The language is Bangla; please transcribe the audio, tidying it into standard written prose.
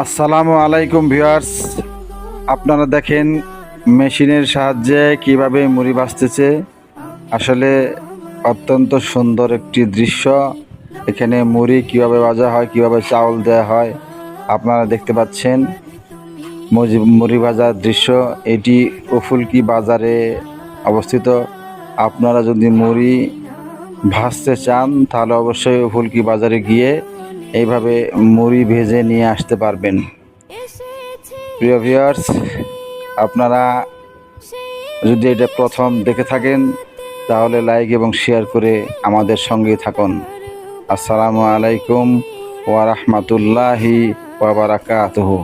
আসসালামু আলাইকুম ভিউয়ার্স, আপনারা দেখেন মেশিনের সাহায্যে কিভাবে মুড়ি ভাজতেছে। আসলে অত্যন্ত সুন্দর একটি দৃশ্য। এখানে মুড়ি কিভাবে ভাজা হয়, কিভাবে চাউল দেওয়া হয় আপনারা দেখতে পাচ্ছেন। মুড়ি ভাজার দৃশ্য এটি উফুলকি বাজারে অবস্থিত। আপনারা যদি মুড়ি ভাজতে চান তাহলে অবশ্যই উফুলকি বাজারে গিয়ে এইভাবে মুড়ি ভেজে নিয়ে আসতে পারবেন। প্রিয় ভিউয়ার্স, আপনারা যদি এটা প্রথম দেখে থাকেন তাহলে লাইক এবং শেয়ার করে আমাদের সঙ্গে থাকুন। আসসালামু আলাইকুম ওয়া রাহমাতুল্লাহি ওয়া বারাকাতুহু।